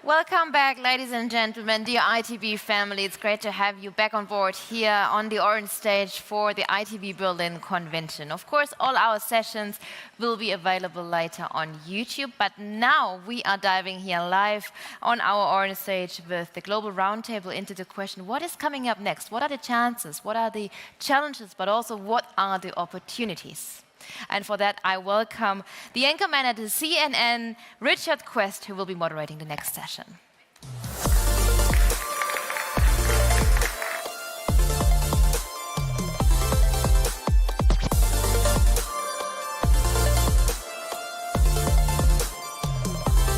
Welcome back, ladies and gentlemen, dear ITB family. It's great to have you back on board here on the orange stage for the ITB Berlin convention. Of course, all our sessions will be available later on YouTube, but now we are diving here live on our orange stage with the Global Roundtable into the question, what is coming up next? What are the chances? What are the challenges? But also, what are the opportunities? And for that, I welcome the anchorman at the CNN, Richard Quest, who will be moderating the next session.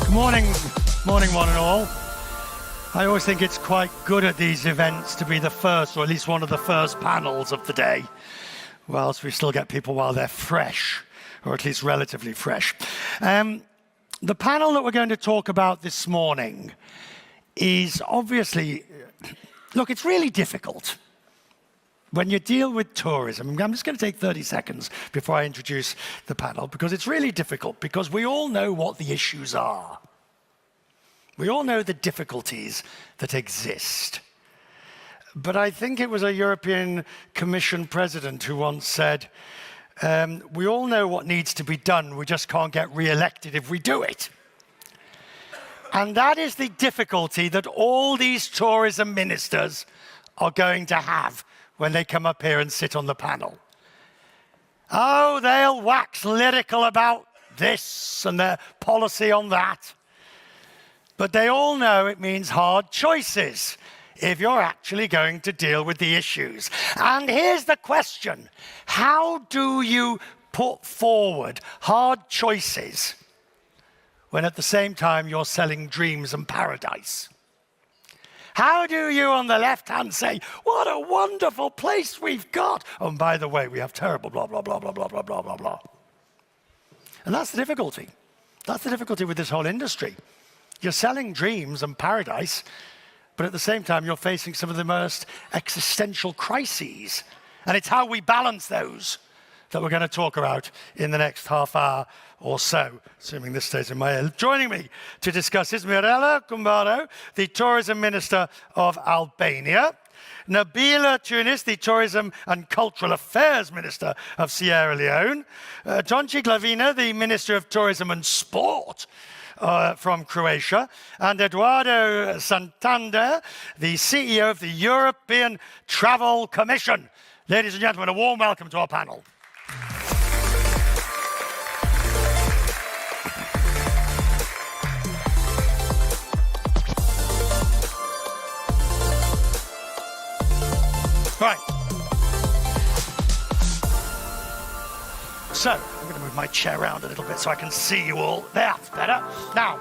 Good morning, one and all. I always think it's quite good at these events to be the first, or at least one of the first panels of the day, whilst we still get people while they're fresh, or at least relatively fresh. The panel that we're going to talk about this morning is obviously, look, it's really difficult when you deal with tourism. I'm just going to take 30 seconds before I introduce the panel, because it's really difficult, because we all know what the issues are. We all know the difficulties that exist. But I think it was a European Commission president who once said, we all know what needs to be done, we just can't get re-elected if we do it. And that is the difficulty that all these tourism ministers are going to have when they come up here and sit on the panel. Oh, they'll wax lyrical about this and their policy on that. But they all know it means hard choices if you're actually going to deal with the issues. And here's the question. How do you put forward hard choices when at the same time you're selling dreams and paradise? How do you on the left hand say, what a wonderful place we've got? Oh, and by the way, we have terrible blah, blah, blah, blah, blah, blah, blah, blah, blah. And that's the difficulty. That's the difficulty with this whole industry. You're selling dreams and paradise, but at the same time, you're facing some of the most existential crises. And it's how we balance those that we're going to talk about in the next half hour or so, assuming this stays in my head. Joining me to discuss is Mirela Kumbaro, the Tourism Minister of Albania, Nabila Tunis, the Tourism and Cultural Affairs Minister of Sierra Leone, Tonci Glavina, the Minister of Tourism and Sport from Croatia, and Eduardo Santander, the CEO of the European Travel Commission. Ladies and gentlemen, a warm welcome to our panel. Right. So, I'm going to move my chair around a little bit so I can see you all. That's better. Now,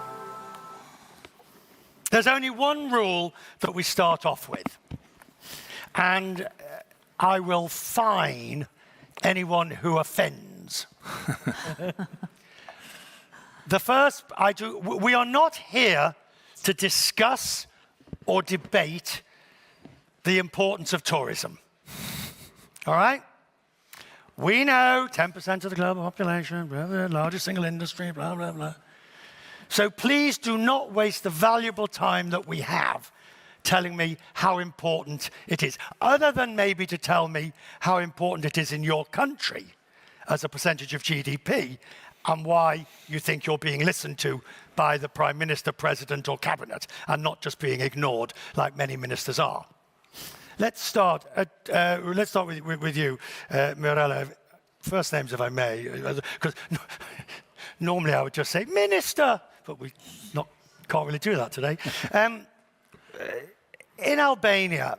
there's only one rule that we start off with. And I will fine anyone who offends. We are not here to discuss or debate the importance of tourism. All right? We know 10% of the global population, blah, blah, largest single industry, blah, blah, blah. So please do not waste the valuable time that we have telling me how important it is, other than maybe to tell me how important it is in your country as a percentage of GDP and why you think you're being listened to by the Prime Minister, President, or Cabinet, and not just being ignored like many ministers are. Let's start with you, Mirela. First names, if I may, because normally I would just say Minister, but we can't really do that today. In Albania,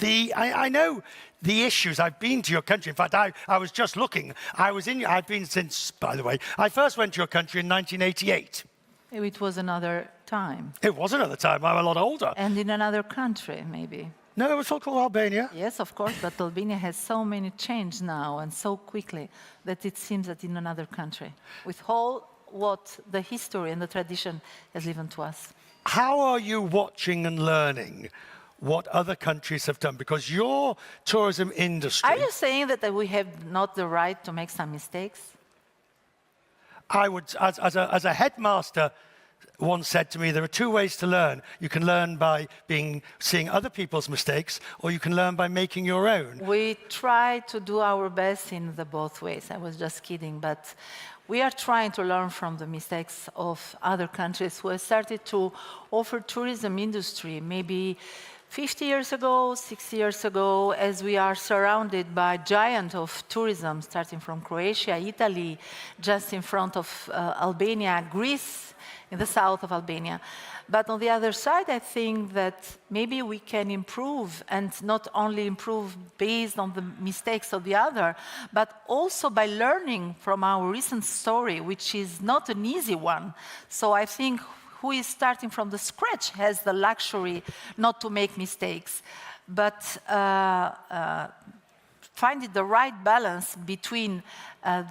I know the issues. I've been to your country. In fact, I was just looking. I've been since, by the way, I first went to your country in 1988. It was another time. It was another time. I'm a lot older. And in another country, maybe. No, it was still called Albania. Yes, of course, but Albania has so many changes now and so quickly that it seems that in another country, with all what the history and the tradition has given to us. How are you watching and learning what other countries have done? Because your tourism industry... Are you saying that we have not the right to make some mistakes? I would, as a headmaster once said to me, there are two ways to learn. You can learn by seeing other people's mistakes, or you can learn by making your own. We try to do our best in the both ways. I was just kidding, but we are trying to learn from the mistakes of other countries who have started to offer tourism industry maybe 50 years ago, 60 years ago, as we are surrounded by giants of tourism, starting from Croatia, Italy, just in front of Albania, Greece, in the south of Albania. But on the other side, I think that maybe we can improve, and not only improve based on the mistakes of the other, but also by learning from our recent story, which is not an easy one. So I think who is starting from the scratch has the luxury not to make mistakes, but finding the right balance between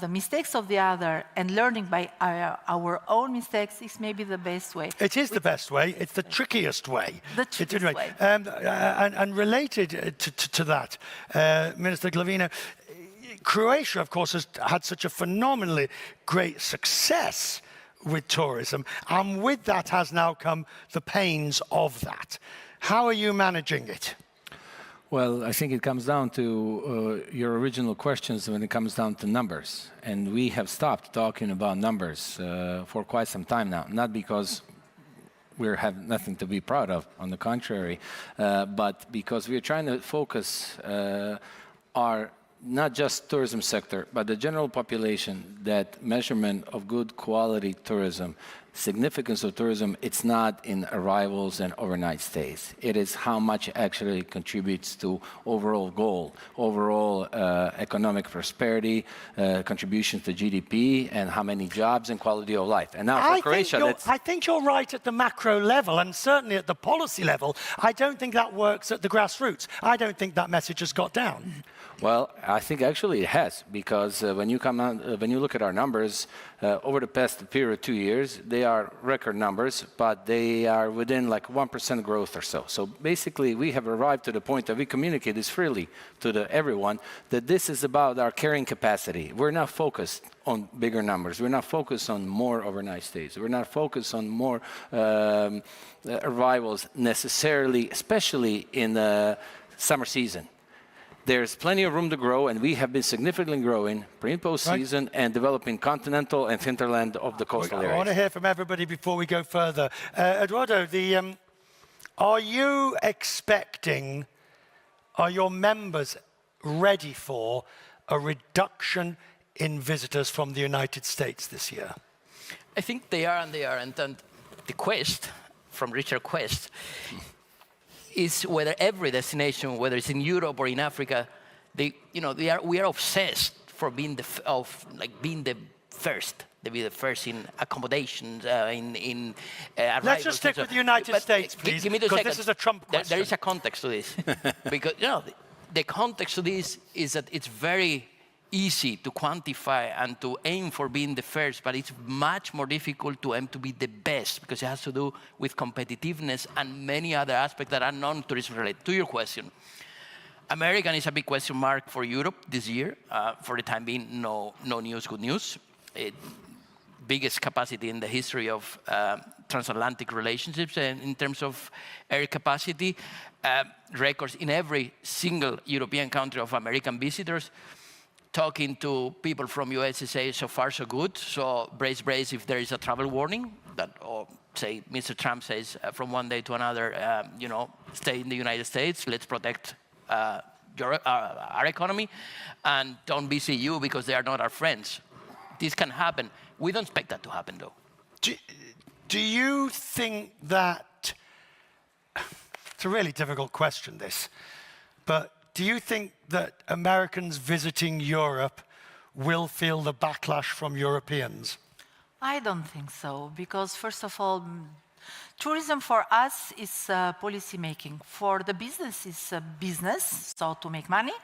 the mistakes of the other and learning by our own mistakes is maybe the best way. It is the best way. It's the trickiest way. The trickiest way. And related to that, Minister Glavina, Croatia, of course, has had such a phenomenally great success with tourism, and with that has now come the pains of that. How are you managing it? Well, I think it comes down to your original questions when it comes down to numbers. And we have stopped talking about numbers for quite some time now, not because we have nothing to be proud of, on the contrary, but because we are trying to focus our not just tourism sector, but the general population, that measurement of good quality tourism, significance of tourism, it's not in arrivals and overnight stays. It is how much it actually contributes to overall goal, overall economic prosperity, contribution to GDP, and how many jobs and quality of life. And now for Croatia, I think you're right at the macro level, and certainly at the policy level. I don't think that works at the grassroots. I don't think that message has got down. Well, I think actually it has, because when you look at our numbers over the past period of 2 years, they are record numbers, but they are within like 1% growth or so. So basically, we have arrived to the point that we communicate this freely to everyone, that this is about our carrying capacity. We're not focused on bigger numbers. We're not focused on more overnight stays. We're not focused on more arrivals necessarily, especially in the summer season. There's plenty of room to grow, and we have been significantly growing pre- and post-season, right, and developing continental and hinterland of the coastal areas. I want to hear from everybody before we go further. Eduardo, are you expecting, are your members ready for a reduction in visitors from the United States this year? I think they are and they aren't. And the quest, from Richard Quest, is whether every destination, whether it's in Europe or in Africa, we are obsessed for being the first. To be the first in accommodations, in arrivals. Let's just stick with the United States, please, because this is a Trump question. There is a context to this, because the context to this is that it's very easy to quantify and to aim for being the first, but it's much more difficult to aim to be the best, because it has to do with competitiveness and many other aspects that are non-tourism related. To your question, American is a big question mark for Europe this year. For the time being, no news, good news. Biggest capacity in the history of transatlantic relationships, and in terms of air capacity, records in every single European country of American visitors. Talking to people from USSA, so far so good. So brace if there is a travel warning, that, or say Mr. Trump says from one day to another, stay in the United States, let's protect our economy, and don't visit you because they are not our friends. This can happen. We don't expect that to happen, though. Do you think that, it's a really difficult question, this, but do you think that Americans visiting Europe will feel the backlash from Europeans? I don't think so, because first of all, tourism for us is policy making. For the business is business, so to make money,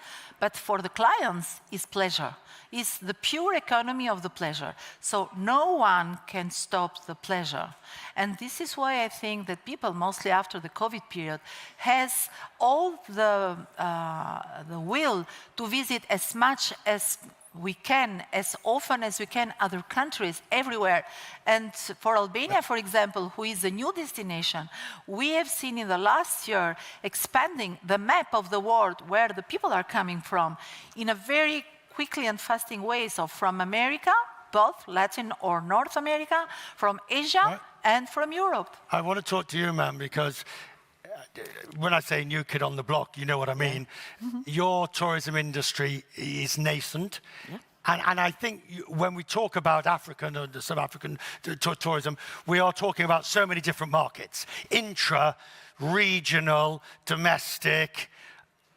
but for the clients is pleasure. It's the pure economy of the pleasure. So no one can stop the pleasure. And this is why I think that people, mostly after the COVID period, has all the will to visit as much as we can, as often as we can, other countries, everywhere. And for Albania, for example, who is a new destination, we have seen in the last year expanding the map of the world where the people are coming from in a very quickly and fasting way. So from America, both Latin or North America, from Asia, and from Europe. I want to talk to you, man, because when I say new kid on the block, you know what I mean. Your tourism industry is nascent. And I think when we talk about African or the South African tourism, we are talking about so many different markets, intra, regional, domestic,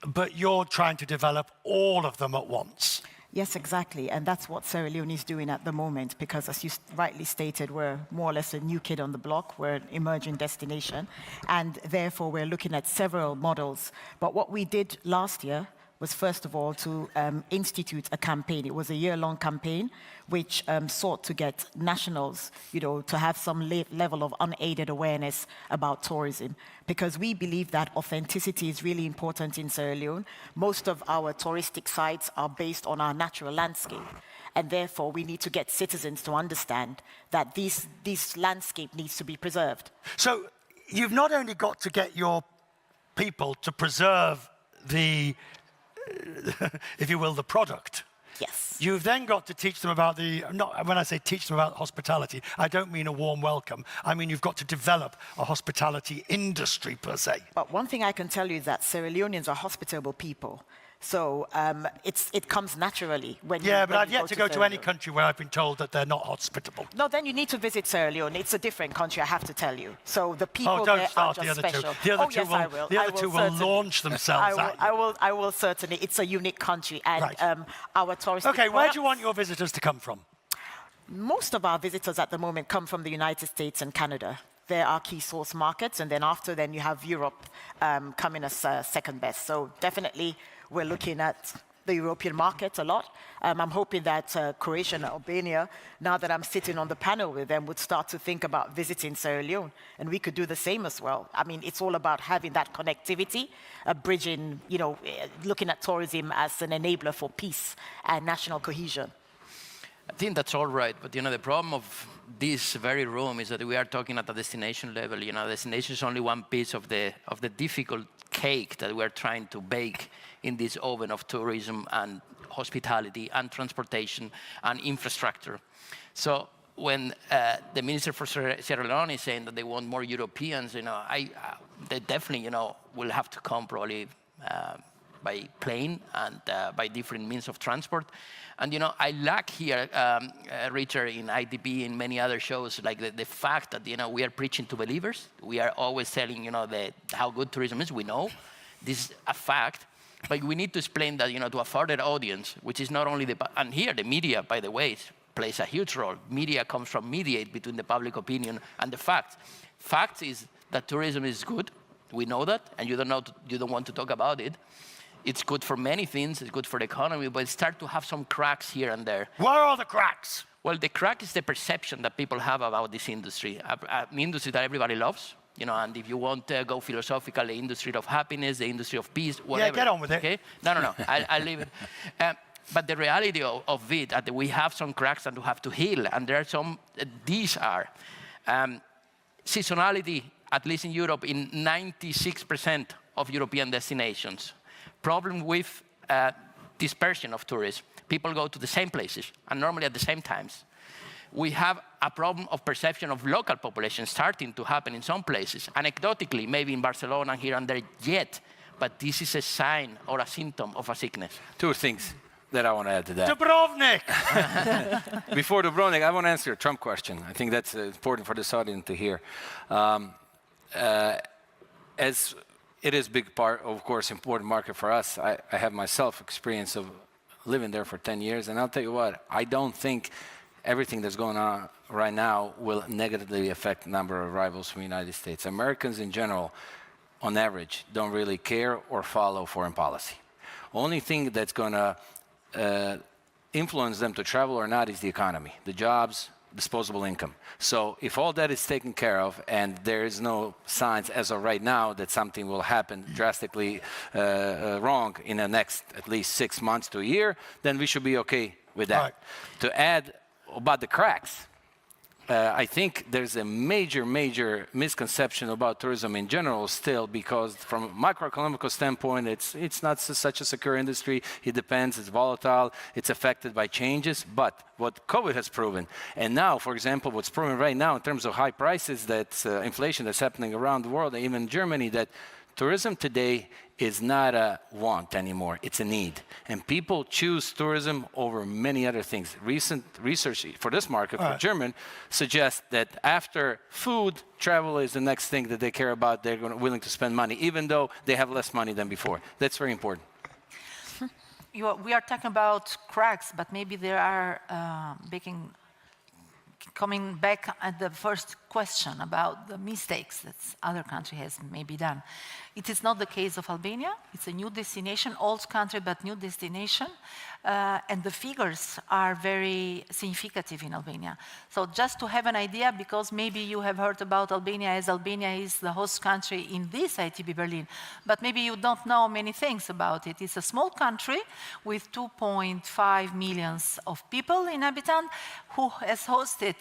but you're trying to develop all of them at once. Yes, exactly. And that's what Sierra Leone is doing at the moment, because as you rightly stated, we're more or less a new kid on the block. We're an emerging destination. And therefore, we're looking at several models. But what we did last year was, first of all, to institute a campaign. It was a year-long campaign which sought to get nationals, to have some level of unaided awareness about tourism, because we believe that authenticity is really important in Sierra Leone. Most of our touristic sites are based on our natural landscape, and therefore we need to get citizens to understand that this landscape needs to be preserved. So you've not only got to get your people to preserve the if you will, the product. Yes. You've then got to teach them about when I say teach them about hospitality, I don't mean a warm welcome. I mean, you've got to develop a hospitality industry per se. But one thing I can tell you is that Sierra Leoneans are hospitable people. So it comes naturally when you but I've yet to go to any country where I've been told that they're not hospitable. No, then you need to visit Sierra Leone. It's a different country, I have to tell you. So the people don't there start are just the other special. two. The other two I will, will. the other two will launch themselves at you. I will certainly. It's a unique country, and our touristic Okay, where do you want your visitors to come from? Most of our visitors at the moment come from the United States and Canada. They're our key source markets, and then you have Europe coming as second best. So definitely we're looking at the European market a lot. I'm hoping that Croatia and Albania, now that I'm sitting on the panel with them, would start to think about visiting Sierra Leone, and we could do the same as well. I mean, it's all about having that connectivity, bridging, looking at tourism as an enabler for peace and national cohesion. I think that's all right, but the problem of this very room is that we are talking at a destination level. Destination is only one piece of the difficult cake that we're trying to bake in this oven of tourism and hospitality and transportation and infrastructure. So when the minister for Sierra Leone is saying that they want more Europeans, they definitely, will have to come probably by plane and by different means of transport. And, I like here, Richard, in ITB, in many other shows, like the fact that, we are preaching to believers. We are always telling, how good tourism is. We know this is a fact. But we need to explain that, to a further audience, which is not only and here the media, by the way, plays a huge role. Media comes from mediate between the public opinion and the facts. Fact is that tourism is good. We know that, and you don't want to talk about it. It's good for many things. It's good for the economy, but it starts to have some cracks here and there. Where are the cracks? Well, the crack is the perception that people have about this industry, an industry that everybody loves. And if you want to go philosophical, the industry of happiness, the industry of peace, whatever. Yeah, get on with it. Okay? No. I'll leave it. But the reality of it, that we have some cracks that we have to heal, and there are some. These are seasonality, at least in Europe, in 96% of European destinations. Problem with dispersion of tourists. People go to the same places, and normally at the same times. We have a problem of perception of local population starting to happen in some places. Anecdotally, maybe in Barcelona here and there yet, but this is a sign or a symptom of a sickness. Two things that I want to add to that. Dubrovnik! Before Dubrovnik, I want to answer a Trump question. I think that's important for this audience to hear. As it is a big part, of course, important market for us, I have myself experience of living there for 10 years, and I'll tell you what, I don't think everything that's going on right now will negatively affect the number of arrivals from the United States. Americans in general, on average, don't really care or follow foreign policy. Only thing that's going to influence them to travel or not is the economy, the jobs, disposable income. So if all that is taken care of and there is no signs as of right now that something will happen drastically wrong in the next at least 6 months to a year, then we should be okay with that. Right. To add about the cracks, I think there's a major misconception about tourism in general still, because from a macroeconomic standpoint, it's not such a secure industry. It depends, it's volatile, it's affected by changes. But what COVID has proven, and now, for example, what's proven right now in terms of high prices, that inflation that's happening around the world, even in Germany, that tourism today is not a want anymore, it's a need. And people choose tourism over many other things. Recent research for this market, for German, suggests that after food, travel is the next thing that they care about. They're willing to spend money, even though they have less money than before. That's very important. We are talking about cracks, but maybe there are coming back at the first question about the mistakes that other country has maybe done. It is not the case of Albania. It's a new destination, old country, but new destination. And the figures are very significant in Albania. So just to have an idea, because maybe you have heard about Albania as Albania is the host country in this ITB Berlin, but maybe you don't know many things about it. It's a small country with 2.5 million of people inhabitants who has hosted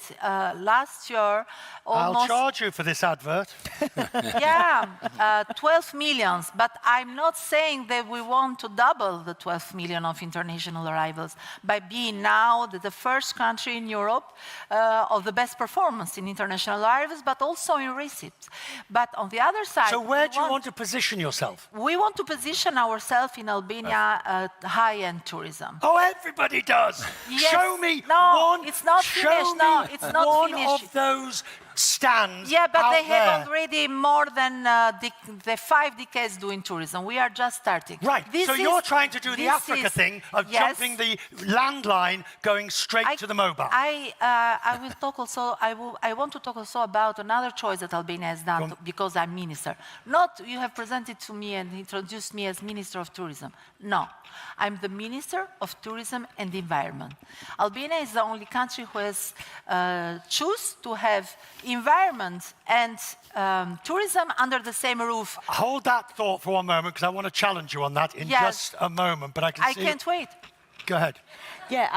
last year almost... I'll charge you for this advert. Yeah, 12 millions, but I'm not saying that we want to double the 12 million of international arrivals by being now the first country in Europe of the best performance in international arrivals, but also in receipts. But on the other side... So where do you want to position yourself? We want to position ourselves in Albania high-end tourism. Oh, everybody does. Yes. Show me No, one. it's not show finished. me No, it's not one finished. of those stands. Yeah, but out they have there. already more than the 5 decades doing tourism. We are just starting. Right, so you're trying to do the Africa thing of yes. jumping the landline, going straight to the mobile. I will talk also. I want to talk also about another choice that Albania has done because I'm minister. Not you have presented to me and introduced me as Minister of Tourism. No, I'm the Minister of Tourism and Environment. Albania is the only country who has choose to have environment and tourism under the same roof. Hold that thought for one moment, because I want to challenge you on that in just a moment. But I can't wait. Go ahead. Yeah,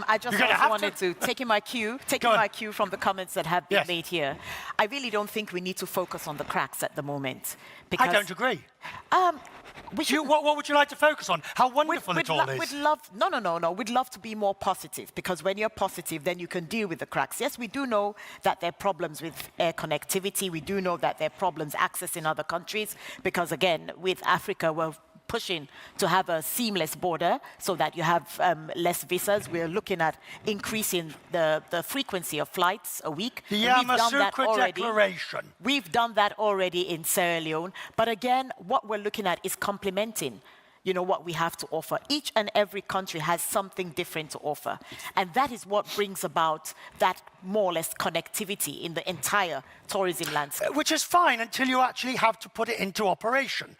I just also wanted to, taking my cue from the comments that have been made here. I really don't think we need to focus on the cracks at the moment. Because, I don't agree. What would you like to focus on? How wonderful it all is. No. We'd love to be more positive, because when you're positive, then you can deal with the cracks. Yes, we do know that there are problems with air connectivity. We do know that there are problems accessing other countries, because again, with Africa, we're pushing to have a seamless border so that you have less visas. We're looking at increasing the frequency of flights a week. The Yamoussoukro Declaration. We've done that already in Sierra Leone. But again, what we're looking at is complementing what we have to offer. Each and every country has something different to offer. And that is what brings about that more or less connectivity in the entire tourism landscape. Which is fine until you actually have to put it into operation.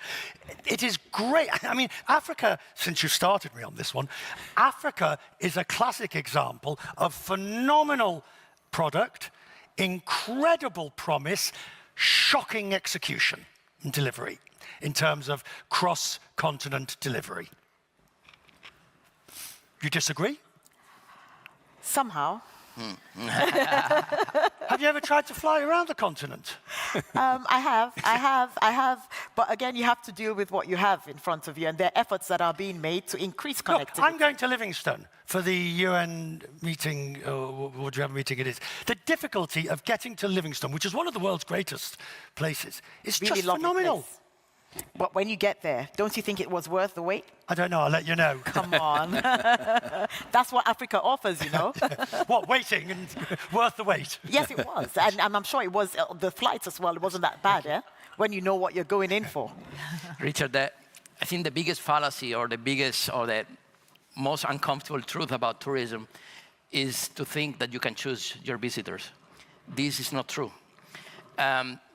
It is great. I mean, Africa, since you started me on this one, Africa is a classic example of phenomenal product, incredible promise, shocking execution and delivery in terms of cross-continent delivery. You disagree? Somehow. Have you ever tried to fly around the continent? I have. But again, you have to deal with what you have in front of you, and there are efforts that are being made to increase connectivity. Look, I'm going to Livingstone for the UN meeting, or whatever meeting it is. The difficulty of getting to Livingstone, which is one of the world's greatest places, is really just phenomenal. Place. But when you get there, don't you think it was worth the wait? I don't know, I'll let you know. Come on. That's what Africa offers, What, waiting and worth the wait? Yes, it was. And I'm sure it was, the flights as well, it wasn't that bad, when you know what you're going in for. Richard, I think the biggest fallacy or the most uncomfortable truth about tourism is to think that you can choose your visitors. This is not true.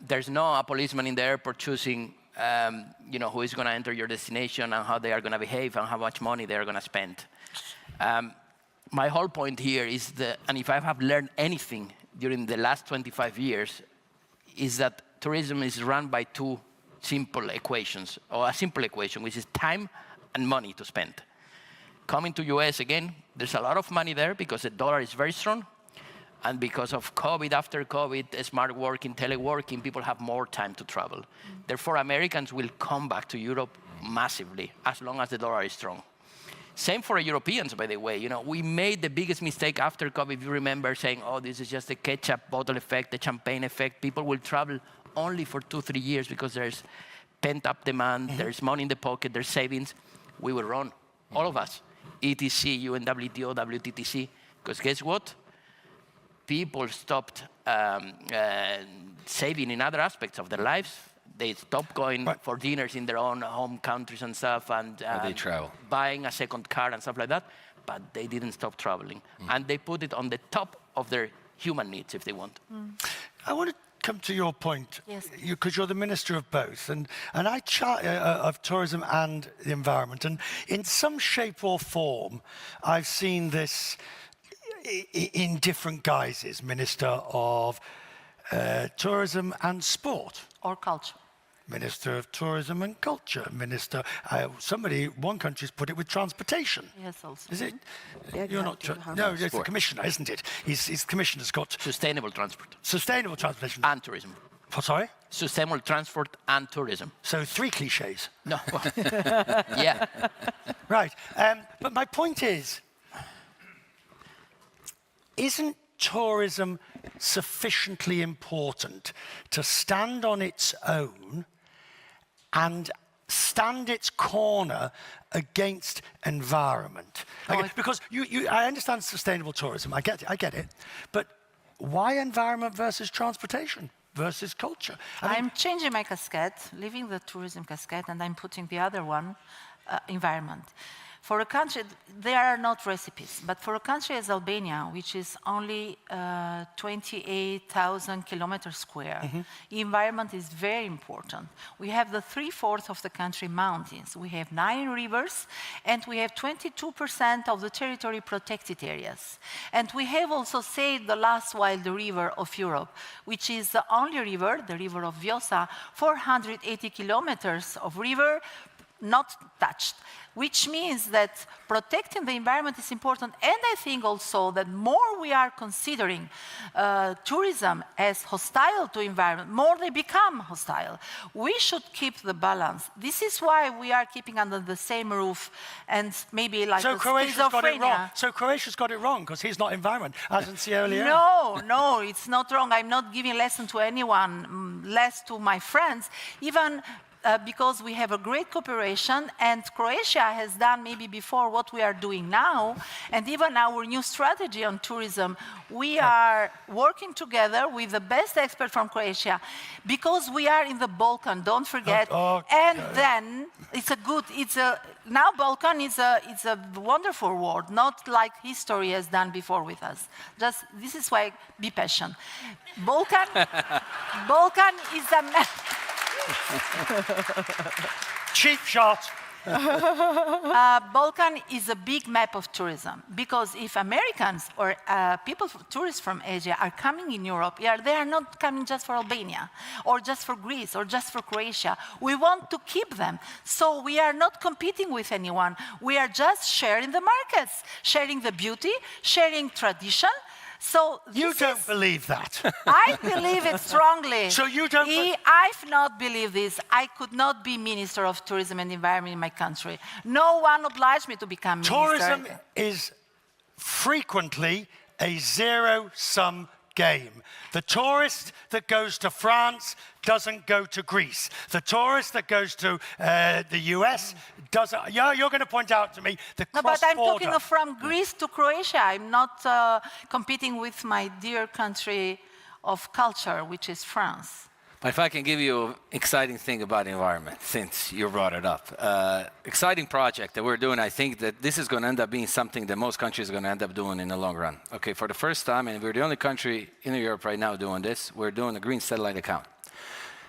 There's no a policeman in the airport choosing who is going to enter your destination and how they are going to behave and how much money they are going to spend. My whole point here is that, and if I have learned anything during the last 25 years, is that tourism is run by two simple equations, or a simple equation, which is time and money to spend. Coming to US again, There's a lot of money there because the dollar is very strong. And because of COVID, after COVID, smart working, teleworking, people have more time to travel. Therefore, Americans will come back to Europe massively as long as the dollar is strong. Same for Europeans, by the way. You know, we made the biggest mistake after COVID, if you remember, saying, oh, this is just the ketchup bottle effect, the champagne effect. People will travel only for 2-3 years because there's pent-up demand, there's money in the pocket, there's savings. We will run, all of us, ETC, UNWTO, WTTC, because guess what? People stopped saving in other aspects of their lives. They stopped going for dinners in their own home countries and stuff, and they travel. Buying a second car and stuff like that, but they didn't stop traveling. And they put it on the top of their human needs, if they want. I want to come to your point, Yes. because you're the minister of both, and of tourism and the environment. And in some shape or form, I've seen this in different guises: Minister of Tourism and Sport, Or culture. Minister of Tourism and Culture, Minister. One country's put it with transportation. Yes, also. Is it? Yeah, You're not. No, it's the commissioner, isn't it? His commissioner's got Sustainable transport sustainable transportation. and tourism. Sorry. Sustainable transport and tourism. So 3 cliches. No, yeah. Right. But my point is, isn't tourism sufficiently important to stand on its own and stand its corner against environment? Because I understand sustainable tourism, I get it, but why environment versus transportation versus culture? I'm changing my cascade, leaving the tourism cascade, and I'm putting the other one, environment. For a country, there are not recipes, but for a country as Albania, which is only 28,000 kilometers square, the environment is very important. We have the 3/4 of the country mountains. We have 9 rivers, and we have 22% of the territory protected areas. And we have also saved the last wild river of Europe, which is the only river, the river of Vjosa, 480 kilometers of river, not touched, which means that protecting the environment is important. And I think also that more we are considering tourism as hostile to environment, more they become hostile. We should keep the balance. This is why we are keeping under the same roof, and maybe like so Croatia's got it wrong. So Croatia's got it wrong because he's not environment, as in Sierra Leone. No, it's not wrong. I'm not giving lesson to anyone, less to my friends. Even because we have a great cooperation, and Croatia has done maybe before what we are doing now, and even our new strategy on tourism, we are working together with the best expert from Croatia, because we are in the Balkan, don't forget. And then now Balkan is a wonderful word, not like history has done before with us. This is why be patient. Balkan is a Cheap shot. Balkan is a big map of tourism, because if Americans or tourists from Asia are coming in Europe, they are not coming just for Albania or just for Greece or just for Croatia. We want to keep them. So we are not competing with anyone. We are just sharing the markets, sharing the beauty, sharing tradition. So you don't believe that. I believe it strongly. So you don't. I've not believed this. I could not be Minister of Tourism and Environment in my country. No one obliged me to become minister. Tourism is frequently a zero-sum game. The tourist that goes to France doesn't go to Greece. The tourist that goes to the US doesn't. Yeah, you're going to point out to me the cross-border. No, but I'm talking from Greece to Croatia. I'm not competing with my dear country of culture, which is France. If I can give you an exciting thing about the environment, since you brought it up. Exciting project that we're doing, I think that this is going to end up being something that most countries are going to end up doing in the long run. Okay, for the first time, and we're the only country in Europe right now doing this, we're doing a green satellite account.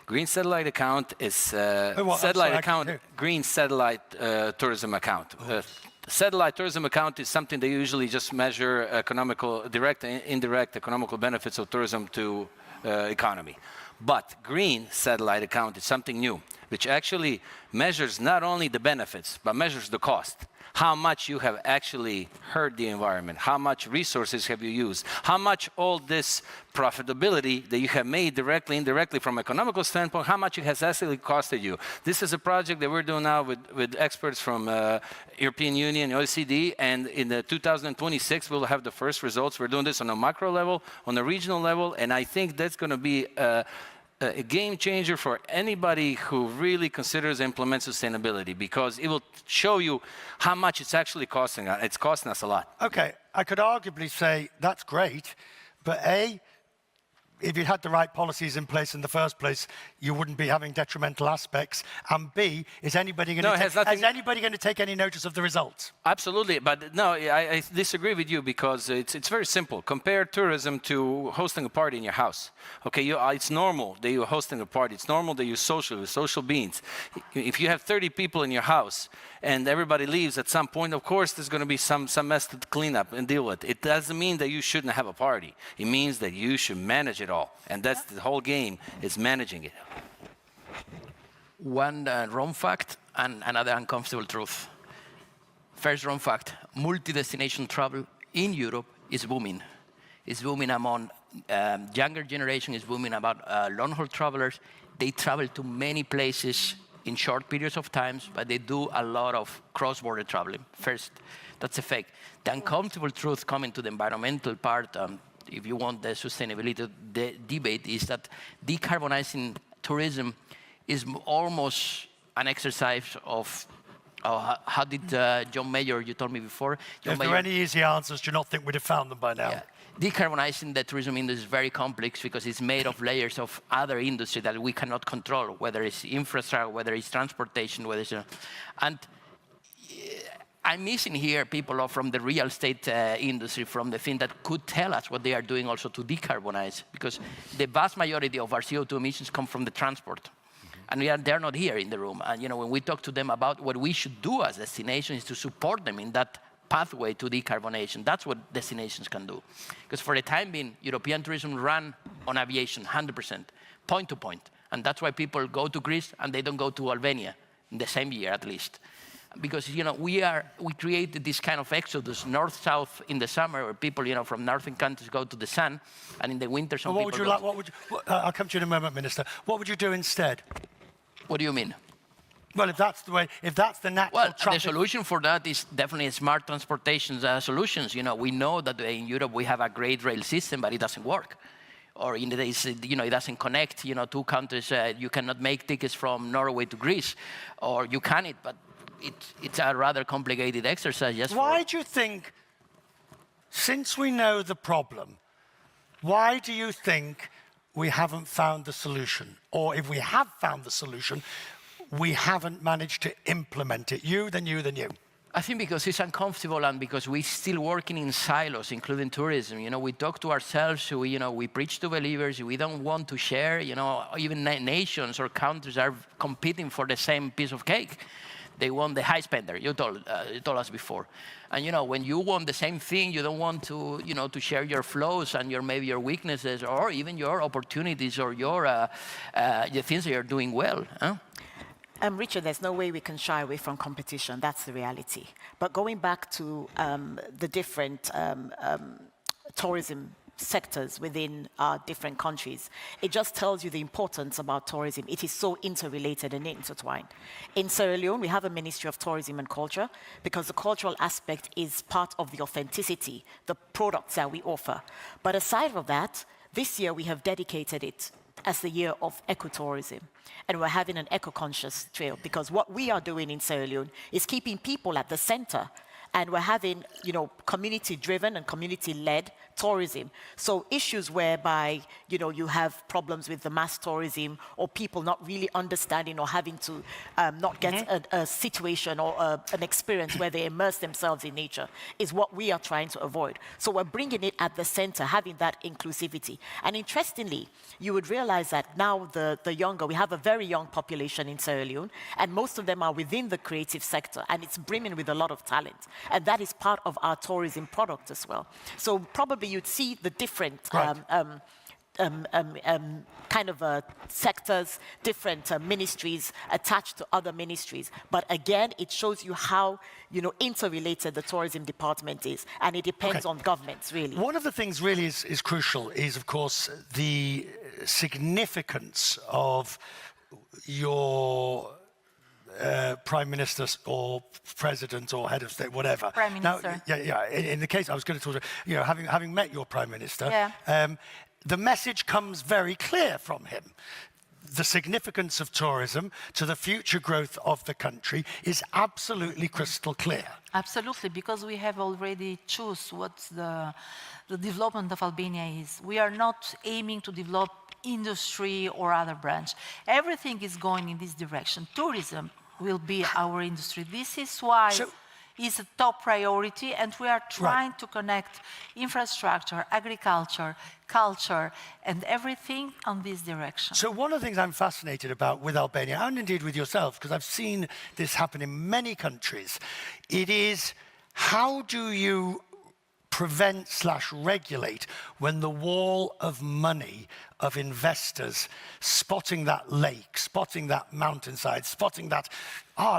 Green satellite account is green satellite tourism account. Satellite tourism account is something they usually just measure direct and indirect economical benefits of tourism to economy. But green satellite account is something new, which actually measures not only the benefits, but measures the cost. how much you have actually hurt the environment, how much resources have you used, how much all this profitability that you have made directly, indirectly from economical standpoint, how much it has actually costed you. This is a project that we're doing now with experts from European Union, OECD, and in the 2026 we'll have the first results. We're doing this on a macro level, on a regional level, and I think that's going to be a game changer for anybody who really considers implement sustainability, because it will show you how much it's actually costing us. It's costing us a lot. Okay, I could arguably say that's great, but A, if you had the right policies in place in the first place, you wouldn't be having detrimental aspects. And B, is anybody going to take any notice of the results? Absolutely, but no, I disagree with you, because it's very simple. Compare tourism to hosting a party in your house. Okay, it's normal that you're hosting a party. It's normal that you're social beings. If you have 30 people in your house and everybody leaves at some point, of course there's going to be some mess to clean up and deal with. It doesn't mean that you shouldn't have a party. It means that you should manage it all. And that's the whole game, is managing it. One wrong fact and another uncomfortable truth. First wrong fact, multi-destination travel in Europe is booming. It's booming among younger generation, it's booming about long-haul travelers. They travel to many places in short periods of time, but they do a lot of cross-border traveling. First, that's a fact. The uncomfortable truth coming to the environmental part, if you want the sustainability debate, is that decarbonizing tourism is almost an exercise of, how did John Mayer, you told me before? If there were any easy answers, do you not think we'd have found them by now? Yeah. Decarbonizing the tourism industry is very complex because it's made of layers of other industry that we cannot control, whether it's infrastructure, whether it's transportation, whether it's... And I'm missing here people from the real estate industry, from the thing that could tell us what they are doing also to decarbonize, because the vast majority of our CO2 emissions come from the transport. And they're not here in the room. And when we talk to them about what we should do as destinations, is to support them in that pathway to decarbonation. That's what destinations can do. Because for the time being, European tourism run on aviation, 100%, point to point. And that's why people go to Greece and they don't go to Albania in the same year at least. Because we created this kind of exodus, north-south in the summer, where people from northern countries go to the sun, and in the winter some people I'll come to you in a moment, Minister. What would you do instead? What do you mean? Well, if that's the natural traffic... The solution for that is definitely smart transportation solutions. We know that in Europe we have a great rail system, but it doesn't work. Or in the days, it doesn't connect, two countries. You cannot make tickets from Norway to Greece, or you can but it's a rather complicated exercise. Why do you think, since we know the problem, why do you think we haven't found the solution? Or if we have found the solution, we haven't managed to implement it? You, then you, then you. I think because it's uncomfortable and because we're still working in silos, including tourism. We talk to ourselves, we preach to believers, we don't want to share. Even nations or countries are competing for the same piece of cake. They want the high spender, you told us before. And when you want the same thing, you don't want to, to share your flaws and maybe your weaknesses, or even your opportunities, or the things that you're doing well. Huh? Richard, there's no way we can shy away from competition. That's the reality. But going back to the different tourism sectors within different countries, it just tells you the importance about tourism. It is so interrelated and intertwined. In Sierra Leone, we have a Ministry of Tourism and Culture, because the cultural aspect is part of the authenticity, the products that we offer. But aside from that, this year we have dedicated it as the year of ecotourism. And we're having an eco-conscious trail, because what we are doing in Sierra Leone is keeping people at the center. And we're having, community-driven and community-led tourism. So issues whereby, you have problems with the mass tourism, or people not really understanding or having to not get a situation or an experience where they immerse themselves in nature, is what we are trying to avoid. So we're bringing it at the center, having that inclusivity. And interestingly, you would realize that now we have a very young population in Sierra Leone, and most of them are within the creative sector, and it's brimming with a lot of talent. And that is part of our tourism product as well. So probably you'd see the different kind of sectors, different ministries attached to other ministries. But again, it shows you how interrelated the tourism department is, and it depends on governments, really. One of the things really is crucial is, of course, the significance of your Prime Minister or President or Head of State, whatever. Prime Minister. Now, in the case I was going to talk to, having met your Prime Minister, Yeah. the message comes very clear from him. The significance of tourism to the future growth of the country is absolutely crystal clear. Absolutely, because we have already choose what the development of Albania is. We are not aiming to develop industry or other branch. Everything is going in this direction. Tourism will be our industry. This is why it's a top priority, and we are trying to connect infrastructure, agriculture, culture, and everything on this direction. So one of the things I'm fascinated about with Albania, and indeed with yourself, because I've seen this happen in many countries, it is how do you prevent/regulate when the wall of money of investors spotting that lake, spotting that mountainside, spotting that,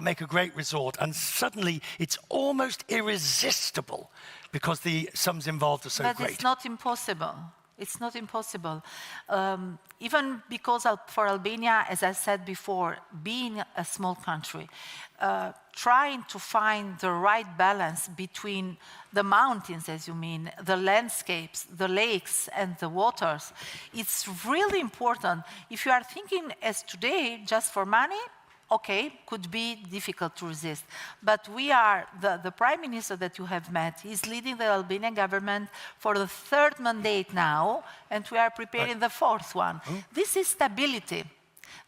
make a great resort, and suddenly it's almost irresistible because the sums involved are so great. But it's not impossible. It's not impossible. Even because for Albania, as I said before, being a small country, trying to find the right balance between the mountains, as you mean, the landscapes, the lakes, and the waters, it's really important. If you are thinking as today just for money, okay, could be difficult to resist. But we are, the Prime Minister that you have met, he's leading the Albanian government for the 3rd mandate now, and we are preparing the 4th one. This is stability.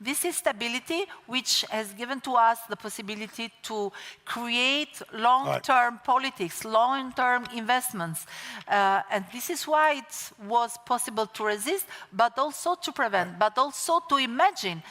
This is stability which has given to us the possibility to create long-term politics, long-term investments. And this is why it was possible to resist, but also to prevent, but also to imagine.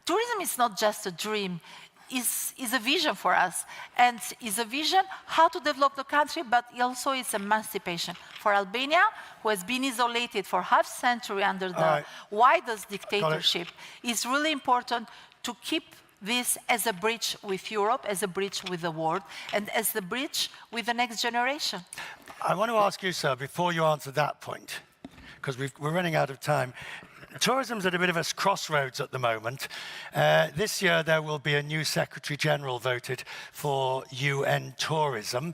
Tourism is not just a dream, is a vision for us, and is a vision how to develop the country, but also it's emancipation. For Albania, who has been isolated for half a century under the widest dictatorship, it's really important to keep this as a bridge with Europe, as a bridge with the world, and as the bridge with the next generation. I want to ask you, sir, before you answer that point, because we're running out of time. Tourism's at a bit of a crossroads at the moment. This year there will be a new Secretary General voted for UN tourism.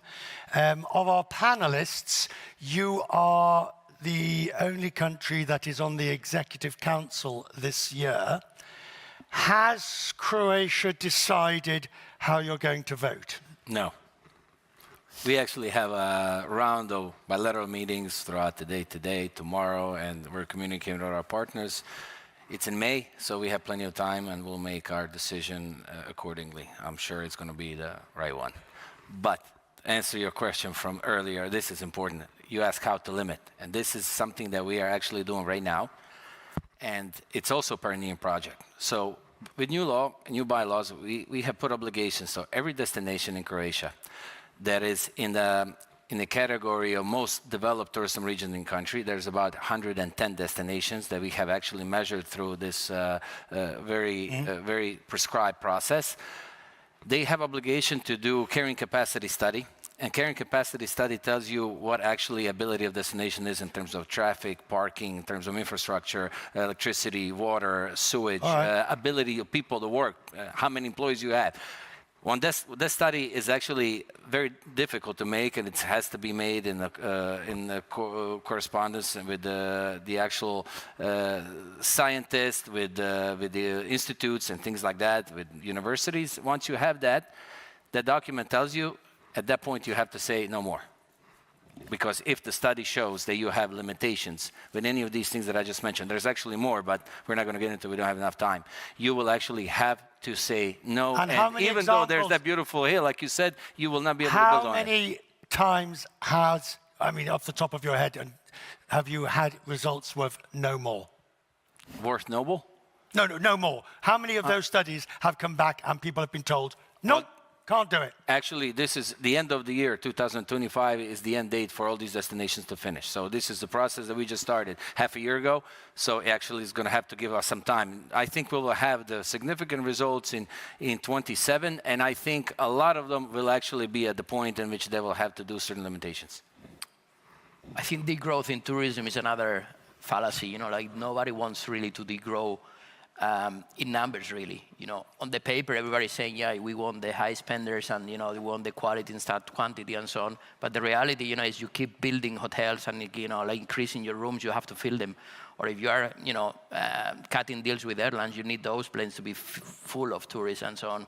Of our panelists, you are the only country that is on the Executive Council this year. Has Croatia decided how you're going to vote? No. We actually have a round of bilateral meetings throughout the day today, tomorrow, and we're communicating with our partners. It's in May, so we have plenty of time, and we'll make our decision accordingly. I'm sure it's going to be the right one. But to answer your question from earlier, this is important. You ask how to limit, and this is something that we are actually doing right now, and it's also a perineum project. So with new law, new bylaws, we have put obligations. So every destination in Croatia that is in the category of most developed tourism region in the country. There's about 110 destinations that we have actually measured through this very prescribed process. They have obligation to do carrying capacity study. And carrying capacity study tells you what actually ability of destination is in terms of traffic, parking, in terms of infrastructure, electricity, water, sewage, ability of people to work, how many employees you have. This study is actually very difficult to make, and it has to be made in the correspondence with the actual scientists, with the institutes and things like that, with universities. Once you have that, the document tells you, at that point you have to say no more. Because if the study shows that you have limitations with any of these things that I just mentioned, there's actually more, but we're not going to get into it, we don't have enough time. You will actually have to say no, and even though there's that beautiful hill, like you said, you will not be able to build on it. How many times has, I mean, off the top of your head, have you had results worth no more? Worth noble? No more. How many of those studies have come back and people have been told, no? Can't do it. Actually, this is the end of the year, 2025 is the end date for all these destinations to finish. So this is the process that we just started half a year ago. So actually, it's going to have to give us some time. I think we will have the significant results in 27, and I think a lot of them will actually be at the point in which they will have to do certain limitations. I think degrowth in tourism is another fallacy. You know, like nobody wants really to degrow in numbers, really. You know, on the paper, everybody's saying, yeah, we want the high spenders and, you know, we want the quality instead of quantity and so on. But the reality, you know, is you keep building hotels and, you know, like increasing your rooms, you have to fill them. Or if you are, you know, cutting deals with airlines, you need those planes to be full of tourists and so on.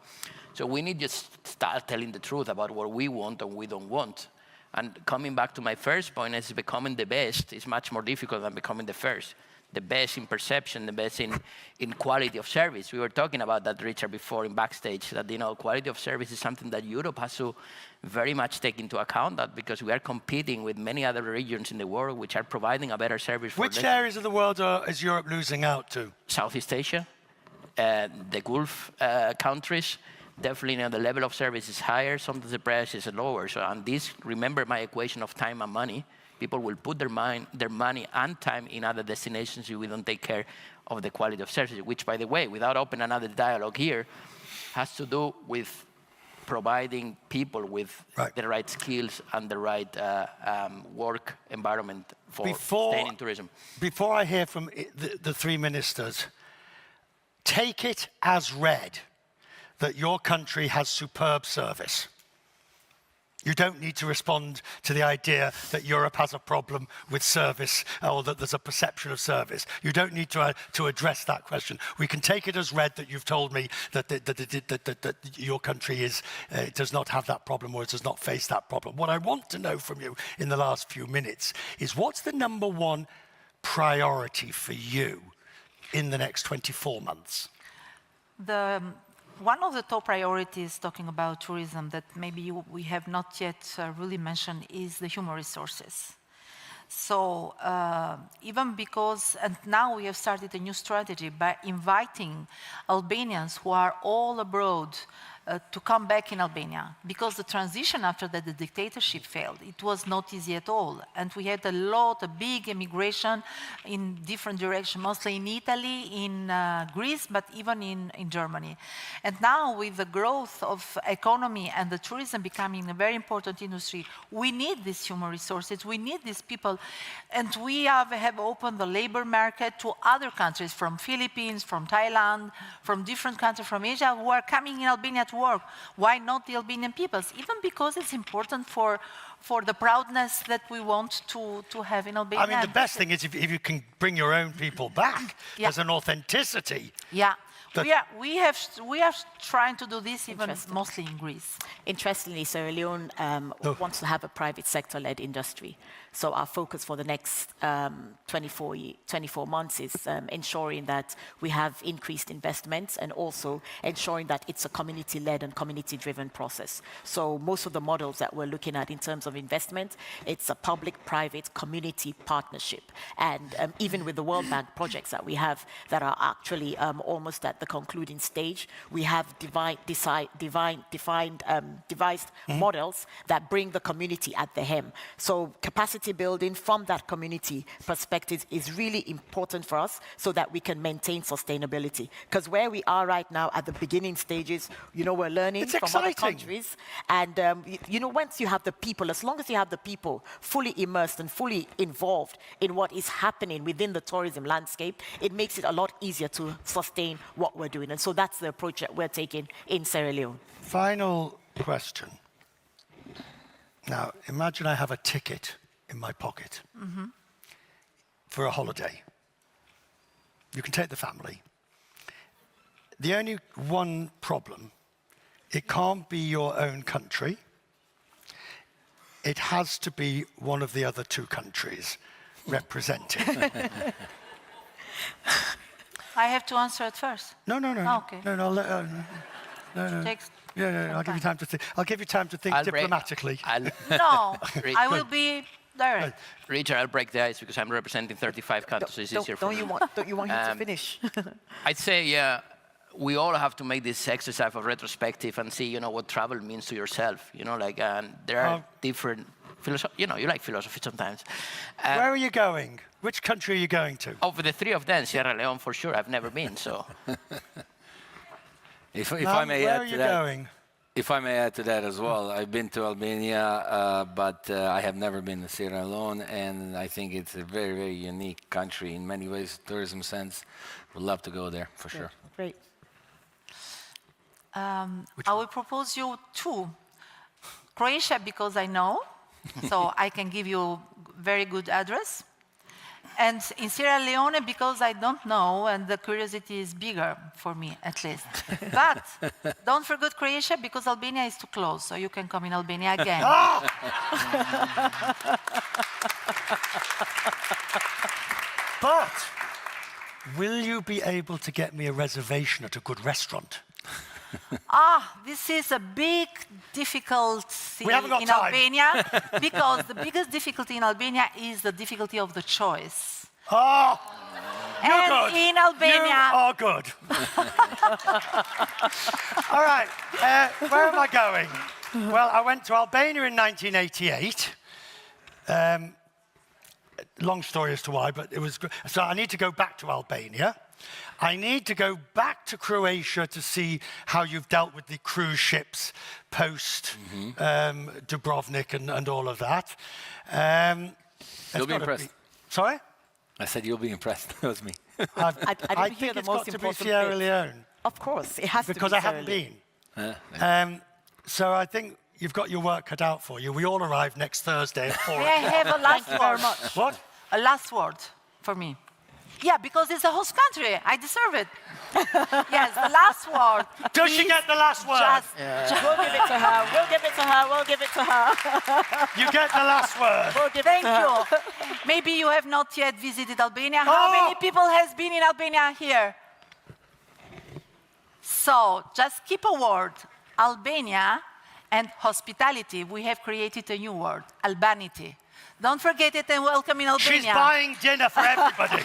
So we need to just start telling the truth about what we want and we don't want. And coming back to my first point, is becoming the best is much more difficult than becoming the first. The best in perception, the best in quality of service. We were talking about that, Richard, before in backstage, that, you know, quality of service is something that Europe has to very much take into account, that because we are competing with many other regions in the world which are providing a better service for Which areas of the world is Europe losing out to? Southeast Asia, the Gulf countries. Definitely, you know, the level of service is higher, sometimes the price is lower. So, and this, remember my equation of time and money. People will put their money and time in other destinations if we don't take care of the quality of service, which, by the way, without opening another dialogue here, has to do with providing people with the right skills and the right work environment for staying in tourism. Before I hear from the three ministers, take it as read that your country has superb service. You don't need to respond to the idea that Europe has a problem with service or that there's a perception of service. You don't need to address that question. We can take it as read that you've told me that your country does not have that problem or it does not face that problem. What I want to know from you in the last few minutes is what's the number one priority for you in the next 24 months? One of the top priorities talking about tourism that maybe we have not yet really mentioned is the human resources. So even because, and now we have started a new strategy by inviting Albanians who are all abroad to come back in Albania, because the transition after that, the dictatorship failed. It was not easy at all. And we had a big immigration in different directions, mostly in Italy, in Greece, but even in Germany. And now with the growth of economy and the tourism becoming a very important industry, we need these human resources, we need these people. And we have opened the labor market to other countries, from Philippines, from Thailand, from different countries from Asia, who are coming in Albania to work. Why not the Albanian peoples? Even because it's important for the proudness that we want to have in Albania. I mean, the best thing is if you can bring your own people back, there's an authenticity. Yeah. We are trying to do this even mostly in Greece. Interestingly, Sierra Leone wants to have a private sector-led industry. So our focus for the next 24 months is ensuring that we have increased investments and also ensuring that it's a community-led and community-driven process. So most of the models that we're looking at in terms of investment, it's a public-private community partnership. And even with the World Bank projects that we have that are actually almost at the concluding stage, we have devised models that bring the community at the hem. So capacity building from that community perspective is really important for us so that we can maintain sustainability. Because where we are right now at the beginning stages, you know, we're learning from other countries. And, you know, once you have the people, as long as you have the people fully immersed and fully involved in what is happening within the tourism landscape, it makes it a lot easier to sustain what we're doing. And so that's the approach that we're taking in Sierra Leone. Final question. Now, imagine I have a ticket in my pocket for a holiday. You can take the family. The only one problem, it can't be your own country. It has to be one of the other two countries represented. I have to answer it first. No. Oh, okay. No. I'll give you time to think. I'll give you time to think diplomatically. No, I will be direct. Richard, I'll break the ice because I'm representing 35 countries. So it's easier for me. Don't you want him to finish? I'd say, we all have to make this exercise of retrospective and see, what travel means to yourself. And there are different philosophy. You like philosophy sometimes. Where are you going? Which country are you going to? Of the three of them, Sierra Leone for sure. I've never been, so. If Where I may are add you to that, going? if I may add to that as well, I've been to Albania, but I have never been to Sierra Leone, and I think it's a very, very unique country in many ways, tourism sense. Would love to go there for sure. Great. I will propose you two. Croatia, because I know, so I can give you very good address. And in Sierra Leone, because I don't know, and the curiosity is bigger for me, at least. But don't forget Croatia, because Albania is too close, so you can come in Albania again. But will you be able to get me a reservation at a good restaurant? This is a big difficulty We haven't got in time. Albania, because the biggest difficulty in Albania is the difficulty of the choice. Oh, you're And good. in Albania, You are good. All right, where am I going? Well, I went to Albania in 1988. Long story as to why, but it was good. So I need to go back to Albania. I need to go back to Croatia to see how you've dealt with the cruise ships post Dubrovnik and all of that. You'll be impressed. Sorry? I said you'll be impressed. That was me. I didn't hear think the it's most got to be important Sierra bit. Leone Of course, it has because to be I haven't Sierra Leone. been. So I think you've got your work cut out for you. We all arrive next Thursday at 4 may I have a last word? What? A last word for me. Yeah, because it's a host country. I deserve it. Yes, the last word. Does she is get the last word? We'll give it to her. We'll give it to her. We'll give it to her. You get the last word. We'll give it Thank to her. you. Maybe you have not yet visited Albania. How many people has been in Albania here? So just keep a word. Albania and hospitality. We have created a new word, Albanity. Don't forget it and welcome in Albania. She's buying dinner for everybody.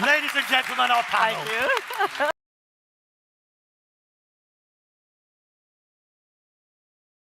Ladies and gentlemen, our panel. Thank you.